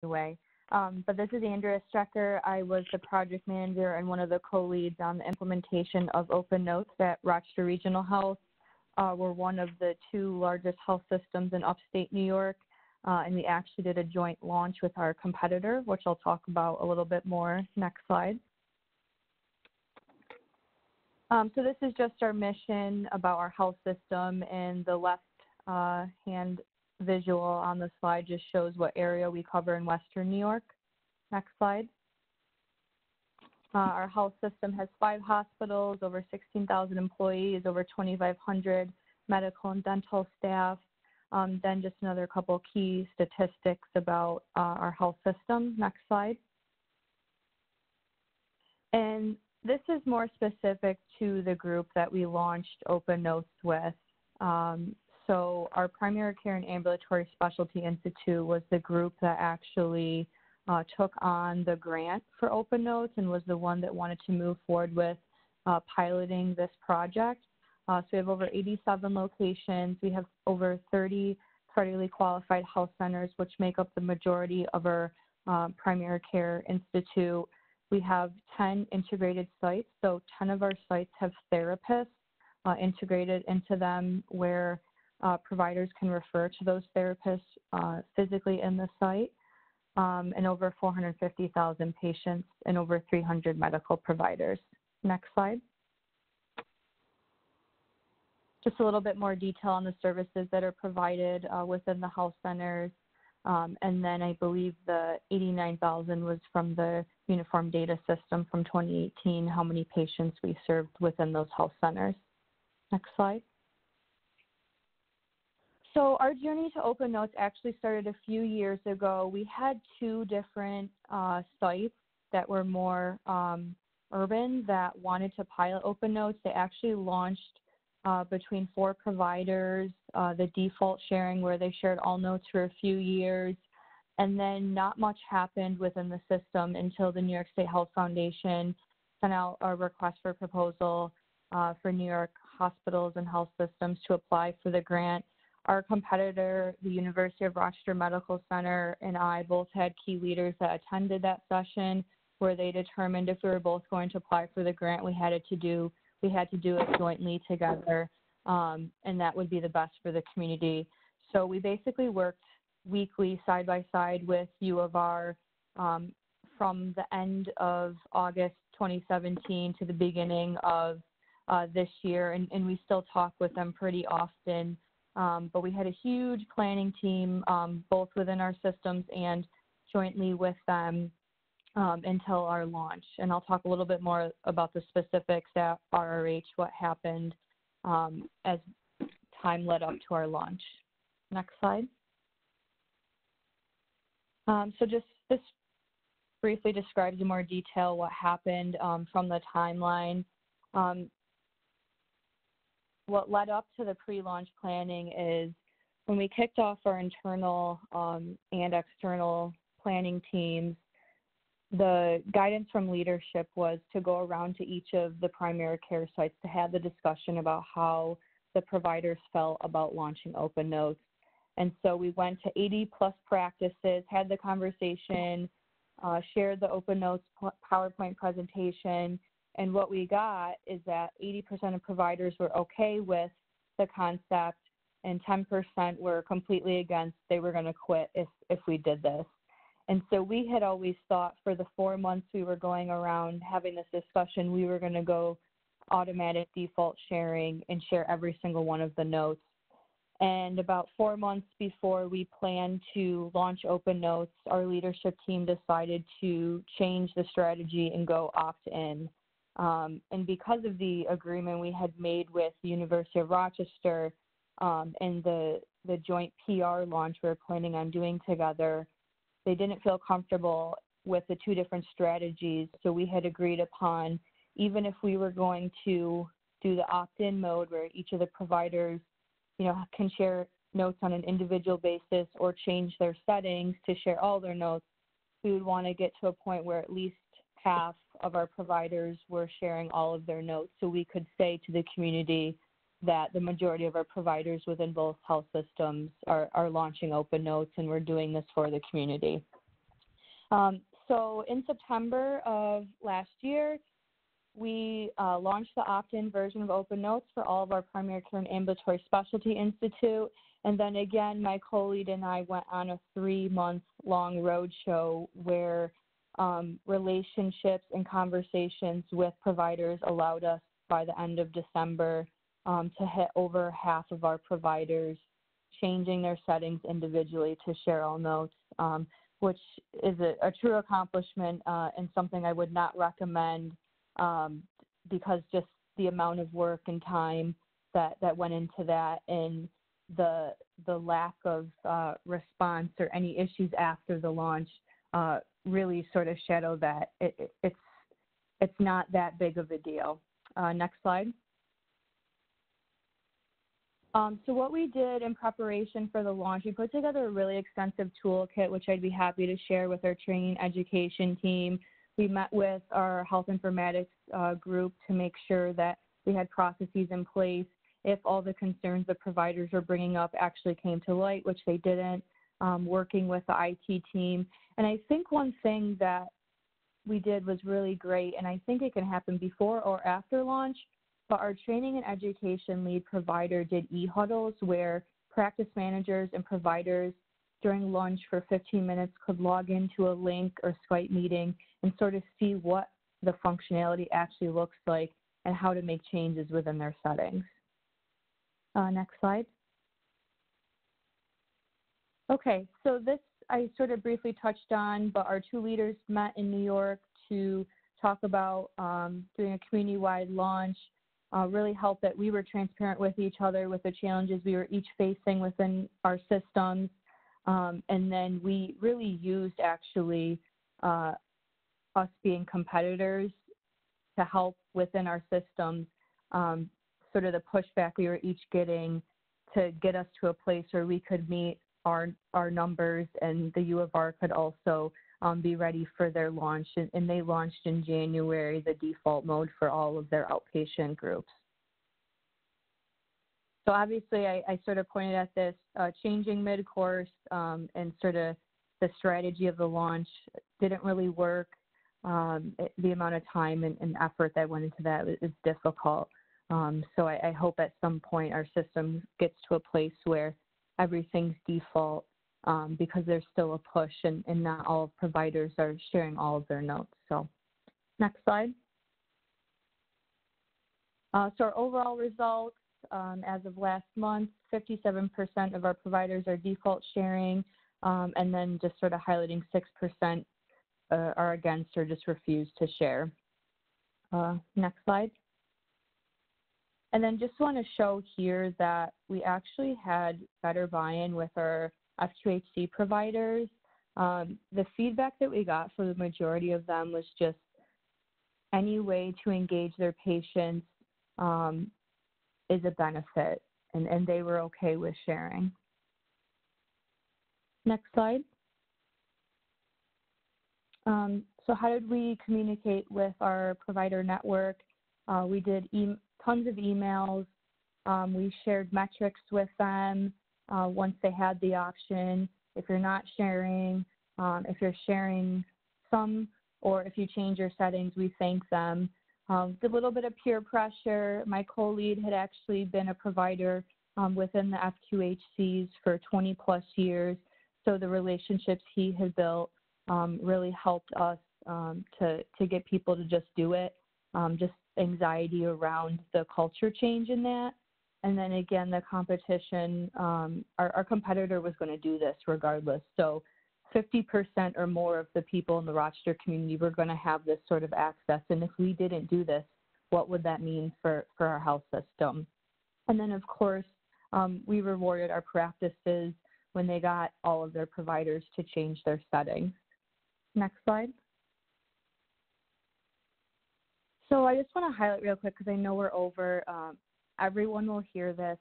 anyway. But this is Andrea Strecker. I was the project manager and one of the co-leads on the implementation of OpenNotes at Rochester Regional Health. We're one of the 2 largest health systems in upstate New York, and we actually did a joint launch with our competitor, which I'll talk about a little bit more. Next slide. So this is just our mission about our health system, and the left hand visual on the slide just shows what area we cover in Western New York. Next slide. Our health system has 5 hospitals, over 16,000 employees, over 2,500 medical and dental staff. Then just another couple key statistics about our health system. Next slide. And this is more specific to the group that we launched OpenNotes with. So our Primary Care and Ambulatory Specialty Institute was the group that actually took on the grant for OpenNotes and was the one that wanted to move forward with piloting this project. So we have over 87 locations. We have over 30 federally qualified health centers, which make up the majority of our Primary Care Institute. We have 10 integrated sites, so 10 of our sites have therapists integrated into them where providers can refer to those therapists physically in the site, and over 450,000 patients and over 300 medical providers. Next slide. Just a little bit more detail on the services that are provided within the health centers. And then I believe the 89,000 was from the Uniform Data System from 2018, how many patients we served within those health centers. Next slide. So our journey to OpenNotes actually started a few years ago. We had 2 different sites that were more urban that wanted to pilot OpenNotes. They actually launched between 4 providers, the default sharing where they shared all notes for a few years, and then not much happened within the system until the New York State Health Foundation sent out a request for proposal for New York hospitals and health systems to apply for the grant. Our competitor, the University of Rochester Medical Center, and I both had key leaders that attended that session where they determined if we were both going to apply for the grant, we had to do it jointly together, and that would be the best for the community. So we basically worked weekly side by side with U of R from the end of August 2017 to the beginning of this year, and we still talk with them pretty often. But we had a huge planning team, both within our systems and jointly with them until our launch. And I'll talk a little bit more about the specifics at RRH, what happened as time led up to our launch. Next slide. So just this briefly describes in more detail what happened from the timeline. What led up to the pre-launch planning is when we kicked off our internal and external planning teams, the guidance from leadership was to go around to each of the primary care sites to have the discussion about how the providers felt about launching OpenNotes. And so we went to 80 plus practices, had the conversation, shared the OpenNotes PowerPoint presentation, and what we got is that 80% of providers were okay with the concept and 10% were completely against. They were going to quit if we did this. And so we had always thought for the 4 months we were going around having this discussion, we were going to go automatic default sharing and share every single one of the notes. And about 4 months before we planned to launch OpenNotes, our leadership team decided to change the strategy and go opt-in. And because of the agreement we had made with the University of Rochester and the joint PR launch we were planning on doing together, they didn't feel comfortable with the 2 different strategies. So we had agreed upon, even if we were going to do the opt-in mode where each of the providers, can share notes on an individual basis or change their settings to share all their notes, we would want to get to a point where at least half of our providers were sharing all of their notes, so we could say to the community that the majority of our providers within both health systems are launching OpenNotes, and we're doing this for the community. So in September of last year, we launched the opt-in version of OpenNotes for all of our primary care and ambulatory specialty institute. And then again, my co-lead and I went on a 3-month-long roadshow where relationships and conversations with providers allowed us by the end of December to hit over half of our providers changing their settings individually to share all notes, which is a true accomplishment and something I would not recommend because just the amount of work and time that went into that and the lack of response or any issues after the launch really sort of shadow that it's not that big of a deal. Next slide. So what we did in preparation for the launch, we put together a really extensive toolkit, which I'd be happy to share with our training education team. We met with our health informatics group to make sure that we had processes in place if all the concerns the providers were bringing up actually came to light, which they didn't, working with the IT team. And I think one thing that we did was really great, and I think it can happen before or after launch, but our training and education lead provider did e-huddles where practice managers and providers during lunch for 15 minutes could log into a link or Skype meeting and sort of see what the functionality actually looks like and how to make changes within their settings. Next slide. Okay, so this I sort of briefly touched on, but our 2 leaders met in New York to talk about doing a community-wide launch, really helped that we were transparent with each other with the challenges we were each facing within our systems. And then we really used actually us being competitors to help within our systems, sort of the pushback we were each getting to get us to a place where we could meet our numbers and the U of R could also be ready for their launch. And they launched in January, the default mode for all of their outpatient groups. So obviously I sort of pointed at this changing mid-course and sort of the strategy of the launch didn't really work. The amount of time and effort that went into that is difficult. So I hope at some point our system gets to a place where everything's default because there's still a push and not all providers are sharing all of their notes. So next slide. So our overall results, as of last month, 57% of our providers are default sharing, and then just sort of highlighting 6% are against or just refuse to share. Next slide. And then just want to show here that we actually had better buy-in with our FQHC providers. The feedback that we got for the majority of them was just any way to engage their patients is a benefit, and they were okay with sharing. Next slide. So how did we communicate with our provider network? We did tons of emails. We shared metrics with them once they had the option. If you're not sharing, if you're sharing some, or if you change your settings, we thank them. A little bit of peer pressure. My co-lead had actually been a provider within the FQHCs for 20 plus years. So the relationships he had built really helped us to get people to just do it, just anxiety around the culture change in that. And then again, the competition, our competitor was going to do this regardless. So 50% or more of the people in the Rochester community were going to have this sort of access. And if we didn't do this, what would that mean for our health system? And then, of course, we rewarded our practices when they got all of their providers to change their settings. Next slide. So I just want to highlight real quick because I know we're over. Everyone will hear this.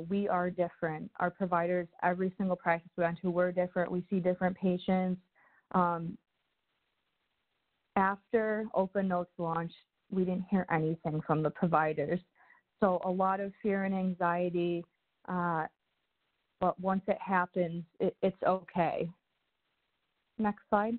We are different. Our providers, every single practice we went to, we're different. We see different patients. After OpenNotes launched, we didn't hear anything from the providers. So a lot of fear and anxiety, but once it happens, it's okay. Next slide.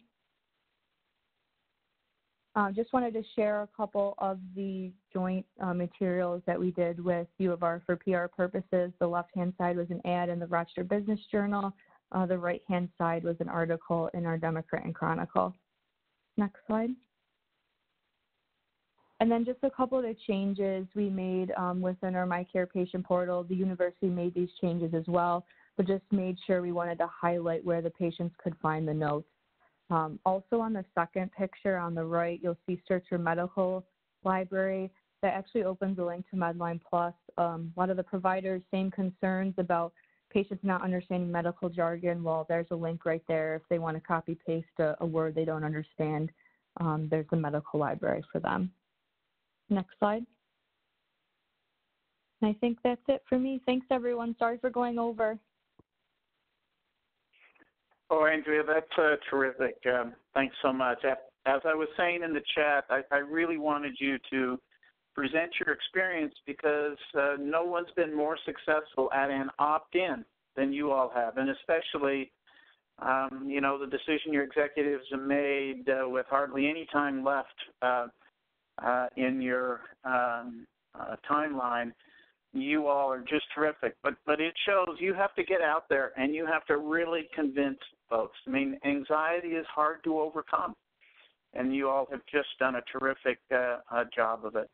Just wanted to share a couple of the joint materials that we did with U of R for PR purposes. The left-hand side was an ad in the Rochester Business Journal. The right-hand side was an article in our Democrat and Chronicle. Next slide. And then just a couple of the changes we made within our MyCare patient portal. The university made these changes as well, but just made sure we wanted to highlight where the patients could find the notes. Also on the second picture on the right, you'll see Search for Medical Library. That actually opens a link to Medline Plus. A lot of the providers, same concerns about patients not understanding medical jargon. Well, there's a link right there. If they want to copy paste a word they don't understand, there's the medical library for them. Next slide. And I think that's it for me. Thanks, everyone. Sorry for going over. Oh, Andrea, that's terrific. Thanks so much. As I was saying in the chat, I really wanted you to present your experience because no one's been more successful at an opt-in than you all have, and especially, the decision your executives have made with hardly any time left in your timeline. You all are just terrific, but it shows you have to get out there and you have to really convince folks. I mean, anxiety is hard to overcome, and you all have just done a terrific job of it.